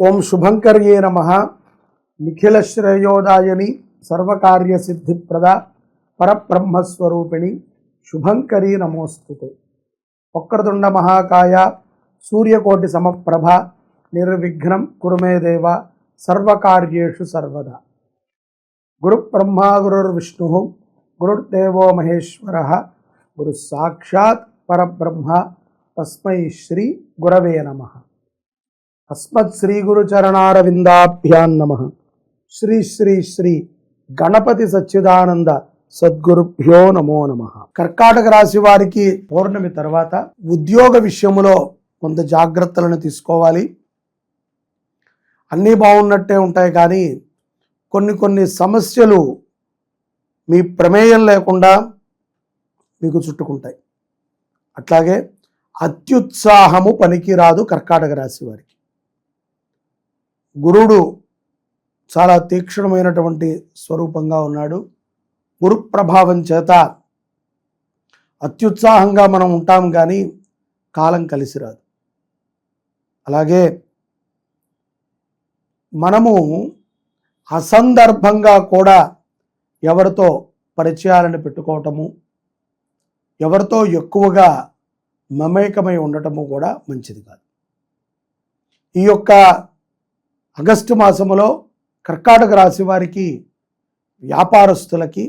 ఓం శుభంకర్యే నమః. నిఖిల శ్రేయోదాయని సర్వకార్య సిద్ధిప్రద పరబ్రహ్మస్వరూపిణి శుభంకరీ నమోస్తుతే. వక్రతుండ మహాకాయ సూర్యకోటి సమప్రభ నిర్విఘ్నం కురు మే దేవ సర్వకార్యేషు సర్వదా. గురు బ్రహ్మా గురుర్విష్ణు గురుర్దేవో మహేశ్వర గురు సాక్షాత్ పరబ్రహ్మ తస్మై శ్రీ గురవే నమః. అస్మత్ శ్రీ గురు చరణారవిందాభ్యాం నమః. శ్రీ శ్రీ శ్రీ గణపతి సచ్చిదానంద సద్గురుభ్యో నమో నమః. కర్కాటక రాశి వారికి పౌర్ణమి తర్వాత ఉద్యోగ విషయంలో కొంత జాగ్రత్తలను తీసుకోవాలి. అన్నీ బాగున్నట్టే ఉంటాయి, కానీ కొన్ని సమస్యలు మీ ప్రమేయం లేకుండా మీకు చుట్టుకుంటాయి. అట్లాగే అత్యుత్సాహము పనికిరాదు కర్కాటక రాశి వారికి. గురుడు చాలా తీక్షణమైనటువంటి స్వరూపంగా ఉన్నాడు. గురు ప్రభావం చేత అత్యుత్సాహంగా మనం ఉంటాం, కానీ కాలం కలిసి రాదు. అలాగే మనము అసందర్భంగా కూడా ఎవరితో పరిచయాలను పెట్టుకోవటము, ఎవరితో ఎక్కువగా మమేకమై ఉండటము కూడా మంచిది కాదు. ఈ యొక్క ఆగస్టు మాసములో కర్కాటక రాశి వారికి, వ్యాపారస్తులకి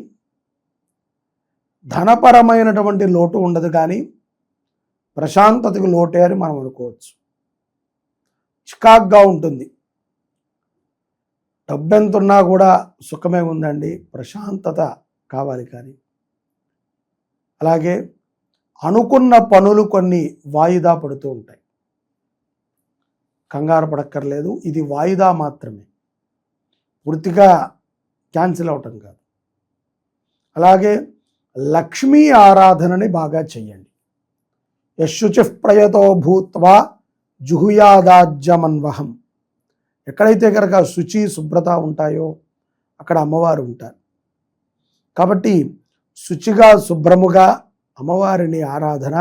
ధనపరమైనటువంటి లోటు ఉండదు, కానీ ప్రశాంతతకు లోటే అని మనం అనుకోవచ్చు. చికాగ్గా ఉంటుంది. డబ్బెంతున్నా కూడా సుఖమే ఉందండి, ప్రశాంతత కావాలి. కానీ అలాగే అనుకున్న పనులు కొన్ని వాయిదా పడుతూ ఉంటాయి. కంగారు పడక్కర్లేదు, ఇది వాయిదా మాత్రమే, పూర్తిగా క్యాన్సిల్ అవటం కాదు. అలాగే లక్ష్మీ ఆరాధనని బాగా చెయ్యండి. యశుచి ప్రయతో భూత్వా జుహుయాదాజ్యమన్వహం. ఎక్కడైతే కనుక శుచి శుభ్రత ఉంటాయో అక్కడ అమ్మవారు ఉంటారు. కాబట్టి శుచిగా శుభ్రముగా అమ్మవారిని ఆరాధన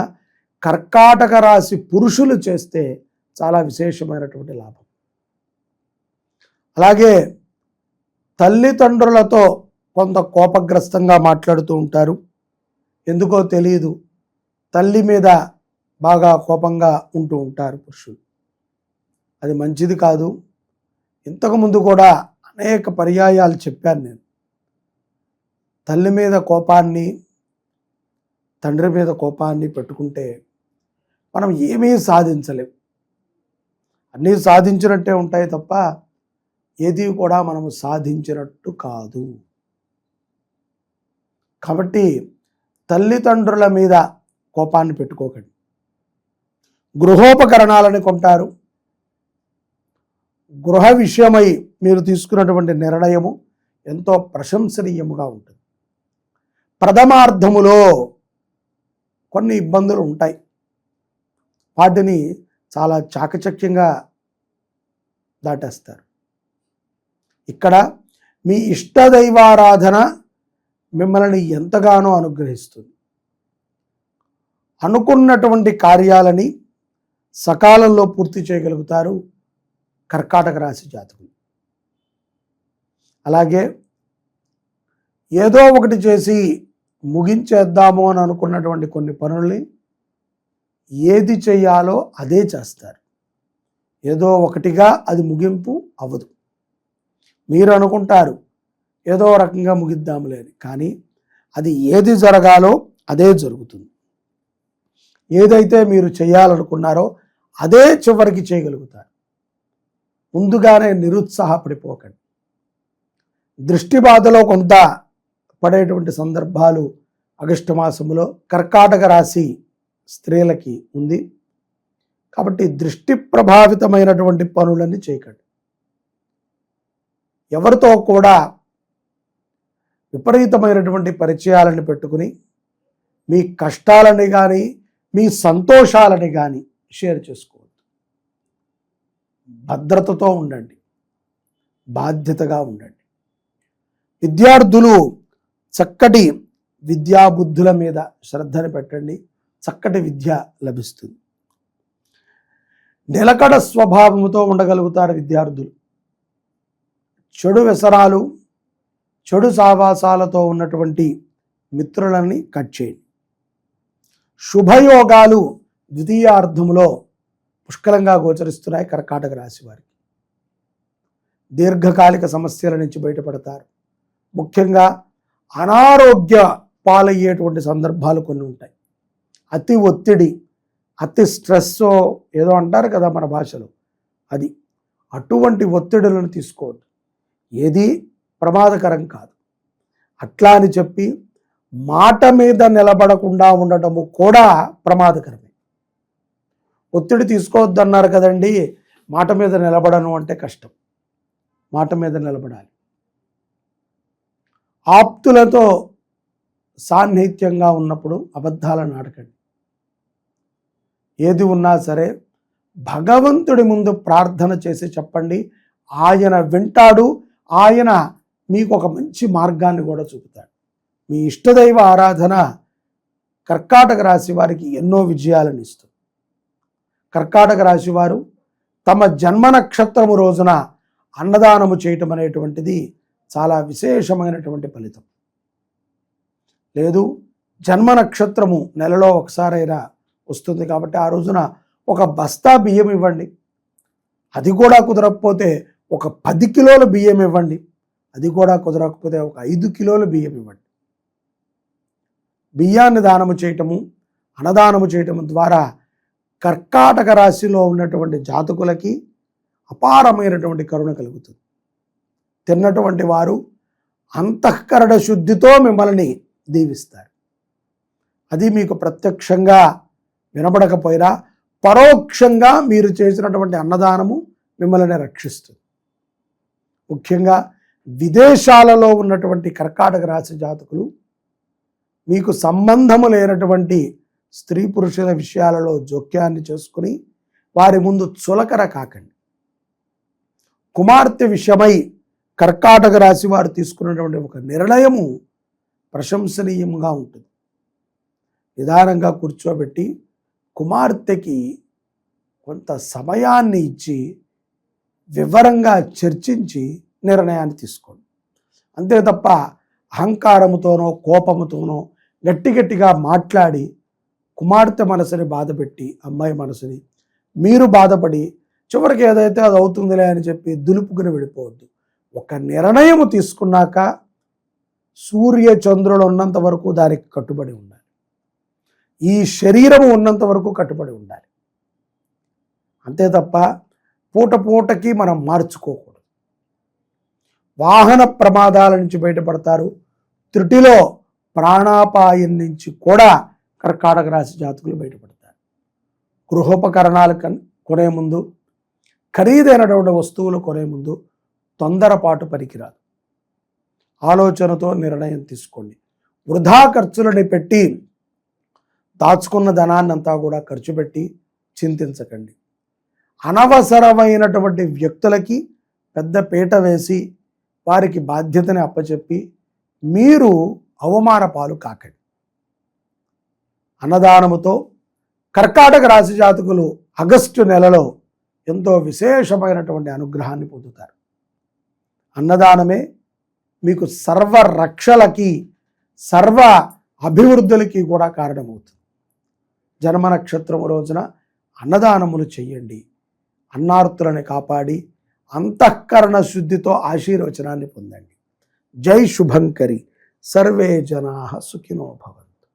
కర్కాటక రాశి పురుషులు చేస్తే చాలా విశేషమైనటువంటి లాభం. అలాగే తల్లిదండ్రులతో కొంత కోపగ్రస్తంగా మాట్లాడుతూ ఉంటారు. ఎందుకో తెలియదు, తల్లి మీద బాగా కోపంగా ఉంటూ ఉంటారు పురుషులు. అది మంచిది కాదు. ఇంతకుముందు కూడా అనేక పర్యాయాలు చెప్పాను నేను. తల్లి మీద కోపాన్ని, తండ్రి మీద కోపాన్ని పెట్టుకుంటే మనం ఏమీ సాధించలేం. అన్నీ సాధించినట్టే ఉంటాయి తప్ప ఏది కూడా మనము సాధించినట్టు కాదు. కాబట్టి తల్లిదండ్రుల మీద కోపాన్ని పెట్టుకోకండి. గృహోపకరణాలని కొంటారు. గృహ విషయమై మీరు తీసుకున్నటువంటి నిర్ణయము ఎంతో ప్రశంసనీయముగా ఉంటుంది. ప్రథమార్థములో కొన్ని ఇబ్బందులు ఉంటాయి, వాటిని చాలా చాకచక్యంగా దాటేస్తారు. ఇక్కడ మీ ఇష్టదైవారాధన మిమ్మల్ని ఎంతగానో అనుగ్రహిస్తుంది. అనుకున్నటువంటి కార్యాలని సకాలంలో పూర్తి చేయగలుగుతారు కర్కాటక రాశి జాతకులు. అలాగే ఏదో ఒకటి చేసి ముగించేద్దాము అని అనుకున్నటువంటి కొన్ని పనుల్ని ఏది చేయాలో అదే చేస్తారు. ఏదో ఒకటిగా అది ముగింపు అవ్వదు. మీరు అనుకుంటారు ఏదో రకంగా ముగిద్దాంలే అని, కానీ అది ఏది జరగాలో అదే జరుగుతుంది. ఏదైతే మీరు చేయాలనుకున్నారో అదే చివరికి చేయగలుగుతారు. ముందుగానే నిరుత్సాహపడిపోకండి. దృష్టి బాధలో కొంత పడేటువంటి సందర్భాలు ఆగస్టు మాసంలో కర్కాటక రాశి స్త్రీలకి ఉంది. కాబట్టి దృష్టి ప్రభావితమైనటువంటి పనులన్నీ చేయకండి. ఎవరితో కూడా విపరీతమైనటువంటి పరిచయాలను పెట్టుకుని మీ కష్టాలని కానీ మీ సంతోషాలని కానీ షేర్ చేసుకోవద్దు. భద్రతతో ఉండండి, బాధ్యతగా ఉండండి. విద్యార్థులు చక్కటి విద్యాబుద్ధుల మీద శ్రద్ధను పెట్టండి, చక్కటి విద్య లభిస్తుంది. నిలకడ స్వభావముతో ఉండగలుగుతారు విద్యార్థులు. చెడు వ్యసనాలు, చెడు సావాసాలతో ఉన్నటువంటి మిత్రులని కట్ చేయండి. శుభయోగాలు ద్వితీయార్థంలో పుష్కలంగా గోచరిస్తున్నాయి కర్కాటక రాశి వారికి. దీర్ఘకాలిక సమస్యల నుంచి బయటపడతారు. ముఖ్యంగా అనారోగ్య పాలయ్యేటువంటి సందర్భాలు కొన్ని ఉంటాయి. అతి ఒత్తిడి, అతి స్ట్రెస్ ఏదో అంటారు కదా మన భాషలో, అది అటువంటి ఒత్తిడులను తీసుకోవద్దు. ఏది ప్రమాదకరం కాదు. అట్లా అని చెప్పి మాట మీద నిలబడకుండా ఉండటము కూడా ప్రమాదకరమే. ఒత్తిడి తీసుకోవద్దు అన్నారు కదండి, మాట మీద నిలబడను అంటే కష్టం. మాట మీద నిలబడాలి. ఆప్తులతో సాన్నిహిత్యంగా ఉన్నప్పుడు అబద్ధాలను ఆడకండి. ఏది ఉన్నా సరే భగవంతుడి ముందు ప్రార్థన చేసి చెప్పండి. ఆయన వింటాడు. ఆయన మీకు ఒక మంచి మార్గాన్ని కూడా చూపుతాడు. మీ ఇష్టదైవ ఆరాధన కర్కాటక రాశి వారికి ఎన్నో విజయాలను ఇస్తుంది. కర్కాటక రాశి వారు తమ జన్మ నక్షత్రము రోజున అన్నదానము చేయటం అనేటువంటిది చాలా విశేషమైనటువంటి ఫలితం. లేదు, జన్మ నక్షత్రము నెలలో ఒకసారైనా వస్తుంది కాబట్టి ఆ రోజున ఒక బస్తా బియ్యం ఇవ్వండి. అది కూడా కుదరకపోతే ఒక 10 కిలోల బియ్యం ఇవ్వండి. అది కూడా కుదరకపోతే ఒక 5 కిలోల బియ్యం ఇవ్వండి. బియ్యాన్ని దానము చేయటము, అన్నదానము చేయటము ద్వారా కర్కాటక రాశిలో ఉన్నటువంటి జాతకులకి అపారమైనటువంటి కరుణ కలుగుతుంది. తిన్నటువంటి వారు అంతఃకరణ శుద్ధితో మిమ్మల్ని దీవిస్తారు. అది మీకు ప్రత్యక్షంగా వినబడకపోయినా పరోక్షంగా మీరు చేసినటువంటి అన్నదానము మిమ్మల్ని రక్షిస్తుంది. ముఖ్యంగా విదేశాలలో ఉన్నటువంటి కర్కాటక రాశి జాతకులు మీకు సంబంధము లేనటువంటి స్త్రీ పురుషుల విషయాలలో జోక్యాన్ని చేసుకుని వారి ముందు చులకర కాకండి. కుమార్తె విషయమై కర్కాటక రాశి వారు తీసుకున్నటువంటి ఒక నిర్ణయము ప్రశంసనీయంగా ఉంటుంది. నిదానంగా కూర్చోబెట్టి కుమార్తెకి కొంత సమయాన్ని ఇచ్చి వివరంగా చర్చించి నిర్ణయాన్ని తీసుకోండి. అంతే తప్ప అహంకారముతోనో కోపముతోనో గట్టిగా మాట్లాడి కుమార్తె మనసుని బాధపెట్టి అమ్మాయి మనసుని మీరు బాధపడి చివరికి ఏదైతే అది అవుతుందిలే అని చెప్పి దులుపుకుని వెళ్ళిపోవద్దు. ఒక నిర్ణయము తీసుకున్నాక సూర్య చంద్రులు ఉన్నంత వరకు దానికి కట్టుబడి ఉండాలి. ఈ శరీరము ఉన్నంత వరకు కట్టుబడి ఉండాలి. అంతే తప్ప పూటకి మనం మార్చుకోకూడదు. వాహన ప్రమాదాల నుంచి బయటపడతారు. త్రుటిలో ప్రాణాపాయం నుంచి కూడా కర్కాటక రాశి జాతకులు బయటపడతారు. గృహోపకరణాలు కొనే ముందు, ఖరీదైనటువంటి వస్తువులు కొనే ముందు తొందరపాటు పనికిరాదు. ఆలోచనతో నిర్ణయం తీసుకోండి. వృధా ఖర్చులని పెట్టి దాచుకున్న ధనాన్నంతా కూడా ఖర్చు పెట్టి చింతించకండి. అనవసరమైనటువంటి వ్యక్తులకి పెద్ద పీట వేసి వారికి బాధ్యతని అప్పచెప్పి మీరు అవమాన పాలు కాకండి. అన్నదానముతో కర్కాటక రాశి జాతకులు ఆగస్టు నెలలో ఎంతో విశేషమైనటువంటి అనుగ్రహాన్ని పొందుతారు. అన్నదానమే మీకు సర్వ రక్షలకి, సర్వ అభివృద్ధులకి కూడా కారణమవుతుంది. జన్మ నక్షత్రము రోజున అన్నదానములు చెయ్యండి. అన్నార్తులను కాపాడి అంతఃకరణ శుద్ధితో ఆశీర్వచనాన్ని పొందండి. జై శుభంకరి. సర్వే జనాః సుఖినో భవంతు.